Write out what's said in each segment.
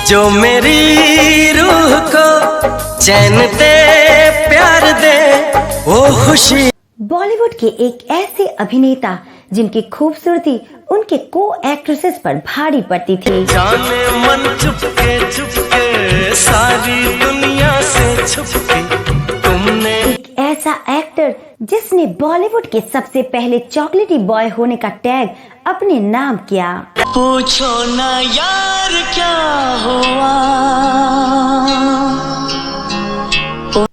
जो मेरी रूह को चैन दे, प्यार दे, वो खुशी। बॉलीवुड के एक ऐसे अभिनेता जिनकी खूबसूरती उनके को एक्ट्रेसेस पर भारी पड़ती थी। जाने मन चुपके सारी दुनिया से छुपके तुमने। एक ऐसा एक्टर जिसने बॉलीवुड के सबसे पहले चॉकलेटी बॉय होने का टैग अपने नाम किया। पूछो ना यार क्या हुआ।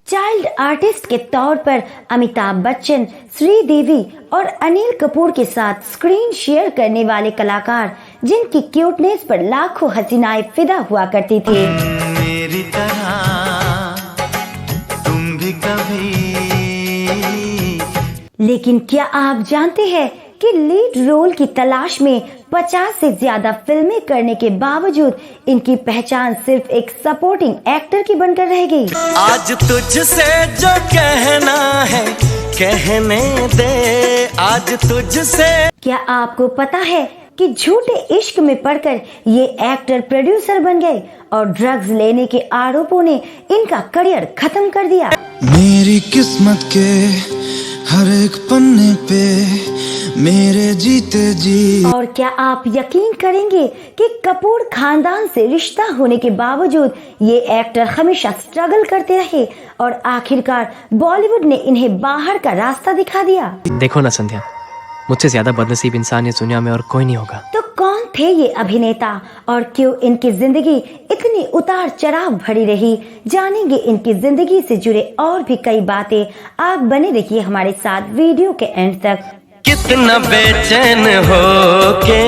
चाइल्ड आर्टिस्ट के तौर पर अमिताभ बच्चन, श्रीदेवी और अनिल कपूर के साथ स्क्रीन शेयर करने वाले कलाकार जिनकी क्यूटनेस पर लाखों हसीनाएं फिदा हुआ करती थी। मेरी तरह तुम भी कभी। लेकिन क्या आप जानते हैं कि लीड रोल की तलाश में 50 से ज्यादा फिल्में करने के बावजूद इनकी पहचान सिर्फ एक सपोर्टिंग एक्टर की बनकर रह गई। आज तुझसे जो कहना है कहने दे, आज तुझसे। क्या आपको पता है कि झूठे इश्क में पड़कर ये एक्टर प्रोड्यूसर बन गए और ड्रग्स लेने के आरोपों ने इनका करियर खत्म कर दिया। मेरी किस्मत के हर एक पन्ने पे मेरे जीते जी। और क्या आप यकीन करेंगे कि कपूर खानदान से रिश्ता होने के बावजूद ये एक्टर हमेशा स्ट्रगल करते रहे और आखिरकार बॉलीवुड ने इन्हें बाहर का रास्ता दिखा दिया। देखो ना संध्या, मुझसे ज्यादा बदनसीब इंसान इस दुनिया में और कोई नहीं होगा। तो कौन थे ये अभिनेता और क्यों इनकी जिंदगी इतनी उतार चढ़ाव भरी रही? जानेंगे इनकी जिंदगी से जुड़े और भी कई बातें। आप बने रहिए हमारे साथ वीडियो के एंड तक। कितना बेचैन हो के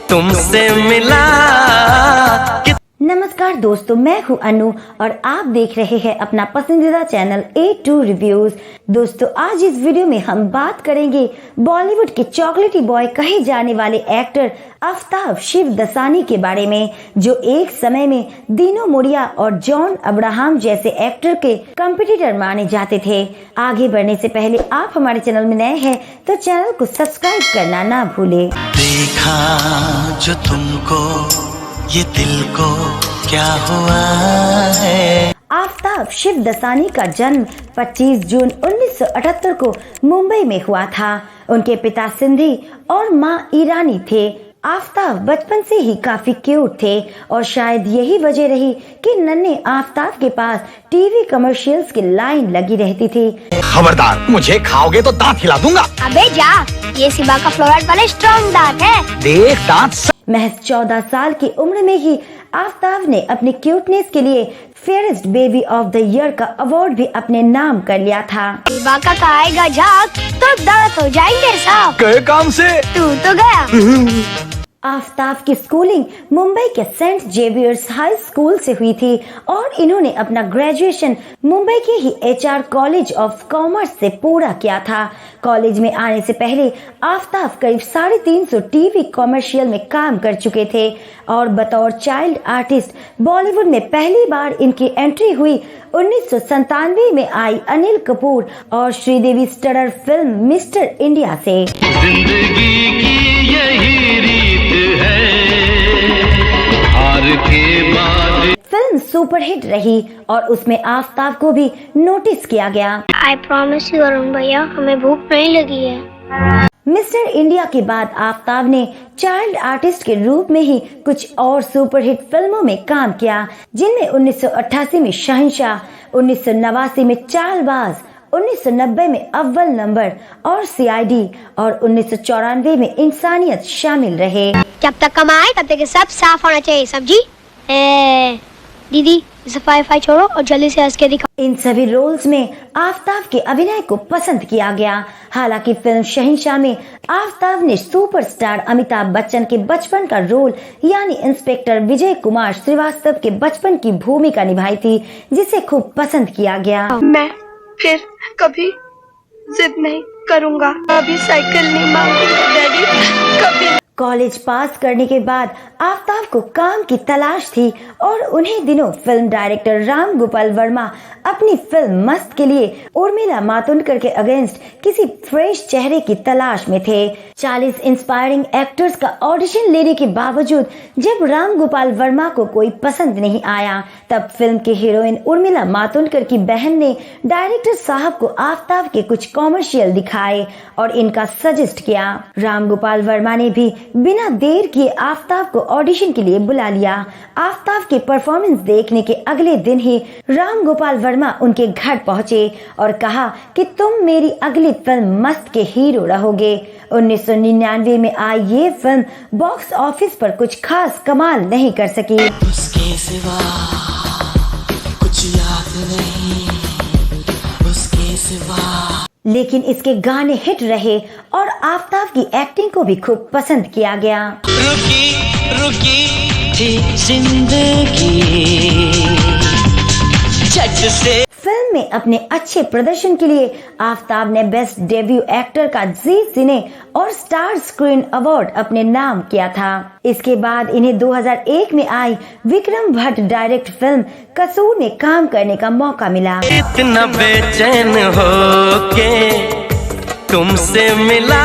तुमसे मिला। नमस्कार दोस्तों, मैं हूं अनु और आप देख रहे हैं अपना पसंदीदा चैनल A2 रिव्यूज। दोस्तों, आज इस वीडियो में हम बात करेंगे बॉलीवुड के चॉकलेटी बॉय कहे जाने वाले एक्टर आफ्ताब शिवदसानी के बारे में, जो एक समय में दीनो मोरिया और जॉन अब्राहम जैसे एक्टर के कंपटीटर माने जाते थे। आगे बढ़ने से पहले आप हमारे चैनल में नए हैं तो चैनल को सब्सक्राइब करना ना भूले। देखा जो तुमको ये दिल को क्या हुआ है। आफ्ताब शिवदसानी का जन्म 25 जून 1978 को मुंबई में हुआ था। उनके पिता सिंधी और मां ईरानी थे। आफ्ताब बचपन से ही काफी क्यूट थे और शायद यही वजह रही कि नन्हे आफ्ताब के पास टीवी कमर्शियल्स की लाइन लगी रहती थी। खबरदार, मुझे खाओगे तो दांत हिला दूंगा। अबे जा, ये सिबा का फ्लोराइड वाले स्ट्रॉन्ग दांत है। देख दांत। महज 14 साल की उम्र में ही आफ्ताब ने अपनी क्यूटनेस के लिए fairest baby of the year का अवार्ड भी अपने नाम कर लिया था। सिबा का खाएगा झाग तो दांत हो जाएंगे साफ। कहे काम से तू तो गया। आफ्ताब की स्कूलिंग मुंबई के सेंट जेवियर्स हाई स्कूल से हुई थी और इन्होंने अपना ग्रेजुएशन मुंबई के ही HR कॉलेज ऑफ कॉमर्स से पूरा किया था। कॉलेज में आने से पहले आफ्ताब करीब 350 टीवी कॉमर्शियल में काम कर चुके थे और बतौर चाइल्ड आर्टिस्ट बॉलीवुड में पहली बार इनकी एंट्री हुई 1997 में आई अनिल कपूर और Sridevi starrer film mister India से। जिंदगी की यही रीत है, हार के बाद। फिल्म सुपरहिट रही और उसमें आफ्ताब को भी नोटिस किया गया। आई प्रॉमिस यू अरुण भैया, हमें भूख नहीं लगी है। मिस्टर इंडिया के बाद आफ्ताब ने चाइल्ड आर्टिस्ट के रूप में ही कुछ और सुपरहिट फिल्मों में काम किया, जिनमें 1988 में शहंशाह, 1989 में चालबाज, 1990 में अव्वल नंबर और CID और 1994 में इंसानियत शामिल रहे। जब तक कमाए तब तक सब साफ होना चाहिए, समझी? दीदी सफाई छोड़ो और जल्दी से हंस के दिखाओ। इन सभी रोल्स में आफ्ताब के अभिनय को पसंद किया गया। हालांकि फिल्म शहंशाह में आफ्ताब ने सुपरस्टार अमिताभ बच्चन के बचपन का रोल यानी इंस्पेक्टर विजय कुमार श्रीवास्तव के बचपन की भूमिका निभाई थी, जिसे खूब पसंद किया गया। मैं फिर कभी जिद नहीं करूंगा, अभी साइकिल नहीं मांगूंगा डैडी, कभी। कॉलेज पास करने के बाद आफ्ताब को काम की तलाश थी और उन्हीं दिनों फिल्म डायरेक्टर राम गोपाल वर्मा अपनी फिल्म मस्त के लिए उर्मिला मातोंडकर के अगेंस्ट किसी फ्रेश चेहरे की तलाश में थे। 40 इंस्पायरिंग एक्टर्स का ऑडिशन लेने के बावजूद जब राम गोपाल वर्मा को कोई पसंद नहीं आया, तब फिल्म के हीरोइन उर्मिला मातोंडकर की बहन ने डायरेक्टर साहब को आफ्ताब के कुछ कॉमर्शियल दिखाए और इनका सजेस्ट किया। राम गोपाल वर्मा ने भी बिना देर किए आफ्ताब को ऑडिशन के लिए बुला लिया। आफ्ताब की परफॉर्मेंस देखने के अगले दिन ही राम गोपाल वर्मा उनके घर पहुंचे और कहा कि तुम मेरी अगली फिल्म मस्त के हीरो रहोगे। 1999 में आई ये फिल्म बॉक्स ऑफिस पर कुछ खास कमाल नहीं कर सकी। उसके सिवा कुछ याद नहीं, उसके सिवा। लेकिन इसके गाने हिट रहे और आफ्ताब की एक्टिंग को भी खूब पसंद किया गया। रुकी रुकी थी जिंदगी झट से। फिल्म में अपने अच्छे प्रदर्शन के लिए आफ्ताब ने बेस्ट डेब्यू एक्टर का जी सिने और स्टार स्क्रीन अवार्ड अपने नाम किया था। इसके बाद इन्हें 2001 में आई विक्रम भट्ट डायरेक्ट फिल्म कसूर में काम करने का मौका मिला। इतना बेचैन हो के तुमसे मिला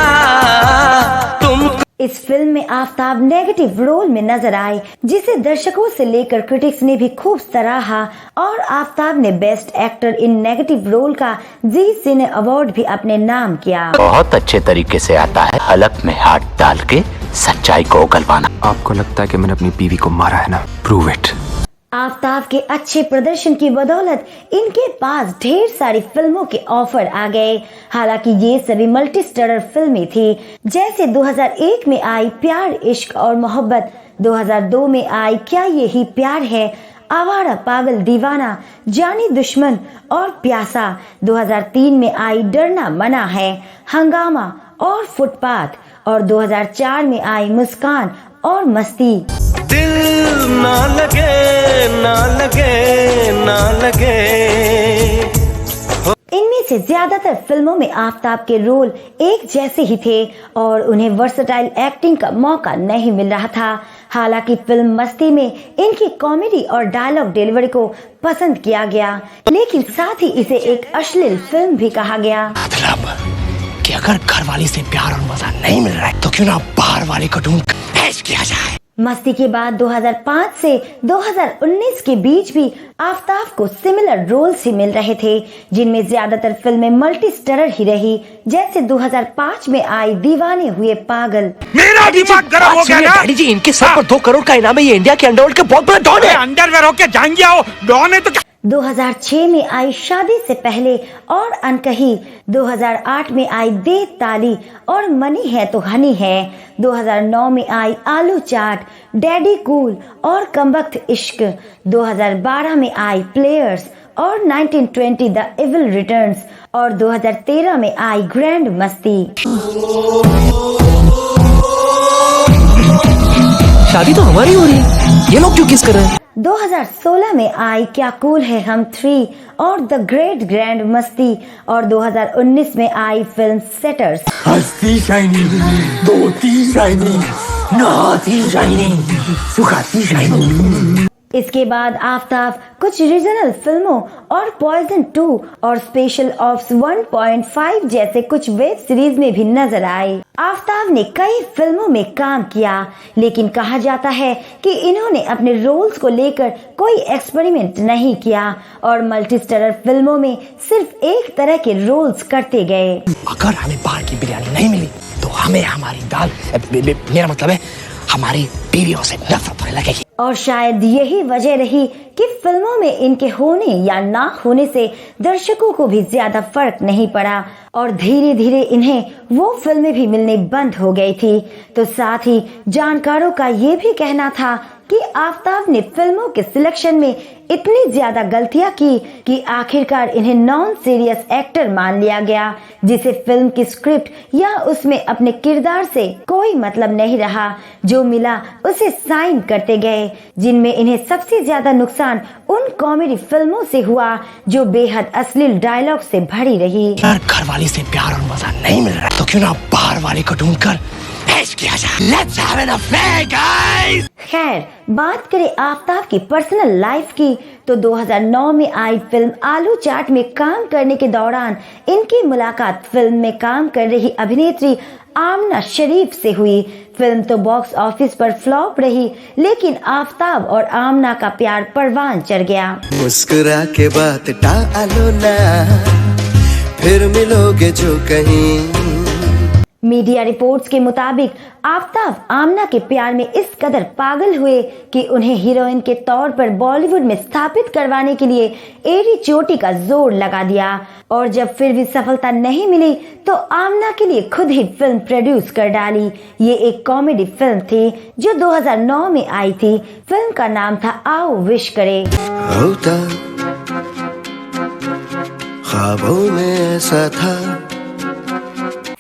तुम। इस फिल्म में आफ्ताब नेगेटिव रोल में नजर आए, जिसे दर्शकों से लेकर क्रिटिक्स ने भी खूब सराहा और आफ्ताब ने best actor in negative role का जी सिने अवार्ड भी अपने नाम किया। बहुत अच्छे तरीके से आता है हलक में हाथ डाल के सच्चाई को उगलवाना। आपको लगता है कि मैंने अपनी बीवी को मारा है ना? Prove it. आफ्ताब के अच्छे प्रदर्शन की बदौलत इनके पास ढेर सारी फिल्मों के ऑफर आ गए। हालांकि ये सभी मल्टी स्टारर फिल्में थी, जैसे 2001 में आई प्यार इश्क और मोहब्बत, 2002 में आई क्या यही प्यार है, आवारा पागल दीवाना, जानी दुश्मन और प्यासा, 2003 में आई डरना मना है, हंगामा और फुटपाथ और 2004 में आई मुस्कान और मस्ती। दिल ना लगे ना लगे ना लगे। इनमें से ज्यादातर फिल्मों में आफ्ताब के रोल एक जैसे ही थे और उन्हें वर्सेटाइल एक्टिंग का मौका नहीं मिल रहा था। हालांकि फिल्म मस्ती में इनकी कॉमेडी और डायलॉग डिलीवरी को पसंद किया गया, लेकिन साथ ही इसे एक अश्लील फिल्म भी कहा गया। मतलब कि अगर घर वाली से प्यार और मजा नहीं मिल रहा है तो क्यों ना बाहर वाले को ढूंढ कर ऐश किया जाए। मस्ती के बाद 2005 से 2019 के बीच भी आफ्ताब को सिमिलर रोल्स ही मिल रहे थे, जिनमें ज्यादातर फिल्में मल्टी स्टारर ही रही, जैसे 2005 में आई दीवाने हुए पागल। मेरा दिमाग गर्म हो गया ना। डैडी जी, इनके सर पर 2 करोड़ का इनाम है। ये इंडिया के अंडरवर्ल्ड के बहुत बड़ा डॉन है। अंडरवेयर होके जाएंगे आओ, डॉन है तो 2006 में आई शादी से पहले और अनकही, 2008 में आई दे ताली और मनी है तो हनी है, 2009 में आई आलू चाट, डैडी कूल और कमबख्त इश्क, 2012 में आई प्लेयर्स और 1920 द इविल रिटर्न्स और 2013 में आई ग्रैंड मस्ती। शादी तो हमारी हो रही है, ये लोग क्यों किस कर रहे हैं? 2016 में आई क्या कूल है हम 3 और द ग्रेट ग्रैंड मस्ती और 2019 में आई फिल्म सेटर्स। हंसती शाइनिंग, धोती शाइनिंग, नहाती शाइनिंग, सुखाती शाइनिंग। इसके बाद आफ्ताब कुछ रीजनल फिल्मों और पॉइजन 2 और स्पेशल ऑप्स 1.5 जैसे कुछ वेब सीरीज में भी नजर आए। आफ्ताब ने कई फिल्मों में काम किया, लेकिन कहा जाता है कि इन्होंने अपने रोल्स को लेकर कोई एक्सपेरिमेंट नहीं किया और मल्टी स्टारर फिल्मों में सिर्फ एक तरह के रोल्स करते गए। अगर हमें बाहर की बिरयानी नहीं मिली तो हमें हमारी दाल, मेरा मतलब है हमारी बीवियों से नफरत होने लगेगी। और शायद यही वजह रही कि फिल्मों में इनके होने या ना होने से दर्शकों को भी ज्यादा फर्क नहीं पड़ा और धीरे धीरे इन्हें वो फिल्में भी मिलने बंद हो गई थी। तो साथ ही जानकारों का ये भी कहना था कि आफ्ताब ने फिल्मों के सिलेक्शन में इतनी ज्यादा गलतियां की कि आखिरकार इन्हें नॉन सीरियस एक्टर मान लिया गया, जिसे फिल्म की स्क्रिप्ट या उसमें अपने किरदार से कोई मतलब नहीं रहा। जो मिला उसे साइन करते गए, जिनमें इन्हें सबसे ज्यादा नुकसान उन कॉमेडी फिल्मों से हुआ जो बेहद अश्लील डायलॉग से भरी रही। अगर घर वाली से प्यार और मजा नहीं मिल रहा है तो क्यों ना बाहर वाले को ढूंढकर ऐश किया जाए। Let's have an affair, guys! खैर, बात करें आफ्ताब की पर्सनल लाइफ की तो 2009 में आई फिल्म आलू चाट में काम करने के दौरान इनकी मुलाकात फिल्म में काम कर रही अभिनेत्री आमना शरीफ से हुई। फिल्म तो बॉक्स ऑफिस पर फ्लॉप रही, लेकिन आफ्ताब और आमना का प्यार परवान चढ़ गया। मुस्कुरा के बात टालो ना, फिर मिलोगे जो कहीं। मीडिया रिपोर्ट्स के मुताबिक आफ्ताब आमना के प्यार में इस कदर पागल हुए कि उन्हें हीरोइन के तौर पर बॉलीवुड में स्थापित करवाने के लिए एड़ी चोटी का जोर लगा दिया। और जब फिर भी सफलता नहीं मिली तो आमना के लिए खुद ही फिल्म प्रोड्यूस कर डाली। ये एक कॉमेडी फिल्म थी जो 2009 में आई थी। फिल्म का नाम था आओ विश करे। होता ख्वाबों में ऐसा था।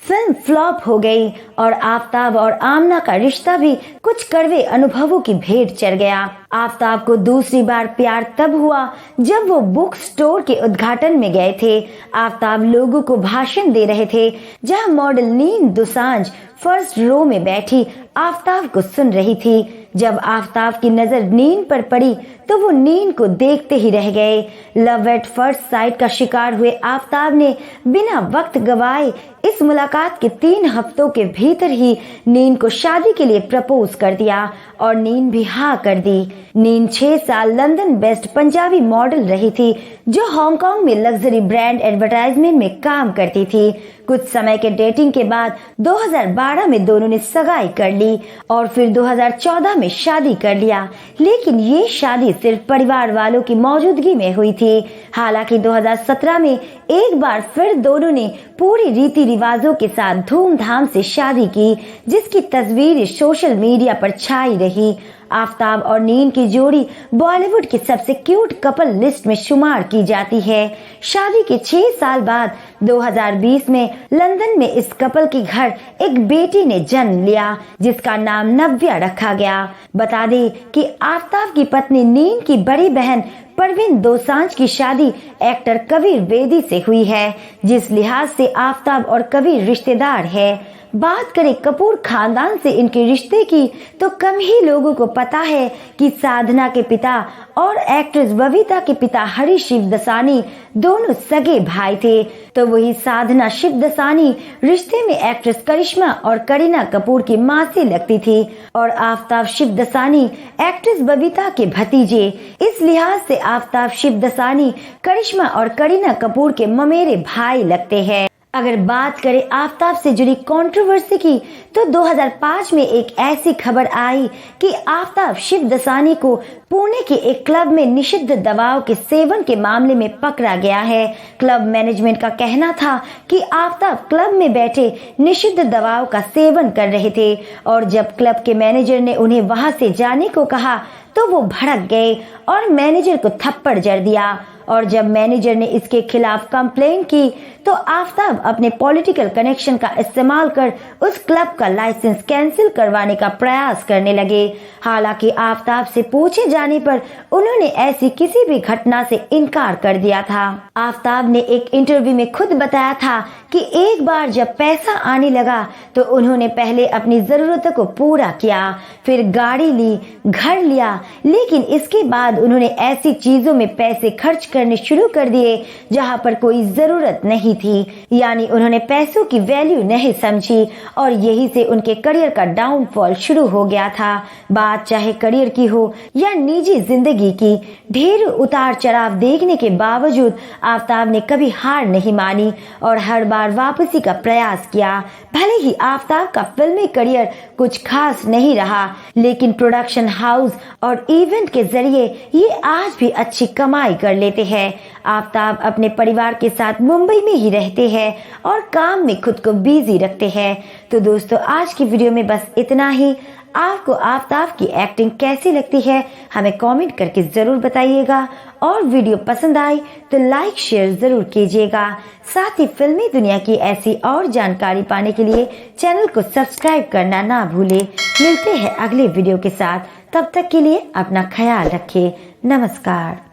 फिल्म फ्लॉप हो गई और आफ्ताब और आमना का रिश्ता भी कुछ कड़वे अनुभवों की भेंट चढ़ गया। आफ्ताब को दूसरी बार प्यार तब हुआ जब वो बुक स्टोर के उद्घाटन में गए थे। आफ्ताब लोगों को भाषण दे रहे थे, जहां मॉडल नीन दोसांझ फर्स्ट रो में बैठी आफ्ताब को सुन रही थी। जब आफ्ताब की नजर नीन पर पड़ी तो वो नीन को देखते ही रह गए। लव एट फर्स्ट साइट का शिकार हुए आफ्ताब ने बिना वक्त गवाए इस मुलाकात के 3 हफ्तों के भीतर ही नीन को शादी के लिए प्रपोज कर दिया और नीन भी हाँ कर दी। नीन 6 साल लंदन बेस्ट पंजाबी मॉडल रही थी, जो हांगकांग में लग्जरी ब्रांड एडवर्टाइजमेंट में काम करती थी। कुछ समय के डेटिंग के बाद 2012 में दोनों ने सगाई कर ली और फिर 2014 में शादी कर लिया, लेकिन ये शादी सिर्फ परिवार वालों की मौजूदगी में हुई थी। हालांकि 2017 में एक बार फिर दोनों ने पूरी रीति रिवाजों के साथ धूमधाम से शादी की, जिसकी तस्वीर सोशल मीडिया पर छाई रही। आफ्ताब और नीन की जोड़ी बॉलीवुड की सबसे क्यूट कपल लिस्ट में शुमार की जाती है। शादी के 6 साल बाद 2020 में लंदन में इस कपल के घर एक बेटी ने जन्म लिया, जिसका नाम नव्या रखा गया। बता दें कि आफ्ताब की पत्नी नीन की बड़ी बहन परवीन दोसांझ की शादी एक्टर कबीर बेदी से हुई है, जिस लिहाज से आफ्ताब और कबीर रिश्तेदार है। बात करें कपूर खानदान से इनके रिश्ते की तो कम ही लोगों को पता है कि साधना के पिता और एक्ट्रेस बबीता के पिता हरी शिवदसानी दोनों सगे भाई थे। तो वही साधना शिवदसानी रिश्ते में एक्ट्रेस करिश्मा और करीना कपूर की मासी लगती थी और आफ्ताब शिवदसानी एक्ट्रेस बबीता के भतीजे। इस लिहाज से आफ्ताब शिवदसानी करिश्मा और करीना कपूर के ममेरे भाई लगते हैं। अगर बात करें आफ्ताब से जुड़ी कंट्रोवर्सी की तो 2005 में एक ऐसी खबर आई कि आफ्ताब शिवदसानी को पुणे के एक क्लब में निषिद्ध दवाओं के सेवन के मामले में पकड़ा गया है। क्लब मैनेजमेंट का कहना था कि आफ्ताब क्लब में बैठे निषिद्ध दवाओं का सेवन कर रहे थे और जब क्लब के मैनेजर ने उन्हें वहां से जाने को कहा तो वो भड़क गए और मैनेजर को थप्पड़ जड़ दिया। और जब मैनेजर ने इसके खिलाफ कंप्लेन की तो आफ्ताब अपने पॉलिटिकल कनेक्शन का इस्तेमाल कर उस क्लब का लाइसेंस कैंसिल करवाने का प्रयास करने लगे। हालांकि आफ्ताब से पूछे जाने पर उन्होंने ऐसी किसी भी घटना से इनकार कर दिया था। आफ्ताब ने एक इंटरव्यू में खुद बताया था कि एक बार जब पैसा आने लगा तो उन्होंने पहले अपनी जरूरतों को पूरा किया, फिर गाड़ी ली, घर लिया, लेकिन इसके बाद उन्होंने ऐसी चीजों में पैसे खर्च करने शुरू कर दिए जहां पर कोई जरूरत नहीं थी। यानी उन्होंने पैसों की वैल्यू नहीं समझी और यही से उनके करियर का डाउनफॉल शुरू हो गया था। बात चाहे करियर की हो या निजी जिंदगी की, ढेर उतार चढ़ाव देखने के बावजूद आफ्ताब ने कभी हार नहीं मानी और हर बार वापसी का प्रयास किया। भले ही आफ्ताब का फिल्मी करियर कुछ खास नहीं रहा, लेकिन प्रोडक्शन हाउस और इवेंट के जरिए ये आज भी अच्छी कमाई कर लेते हैं। आफ्ताब अपने परिवार के साथ मुंबई में ही रहते हैं और काम में खुद को बिजी रखते हैं। तो दोस्तों, आज की वीडियो में बस इतना ही। आपको आफ्ताब की एक्टिंग कैसी लगती है हमें कमेंट करके जरूर बताइएगा और वीडियो पसंद आई तो लाइक शेयर जरूर कीजिएगा। साथ ही फिल्मी दुनिया की ऐसी और जानकारी पाने के लिए चैनल को सब्सक्राइब करना ना भूले। मिलते हैं अगले वीडियो के साथ, तब तक के लिए अपना ख्याल रखें। नमस्कार।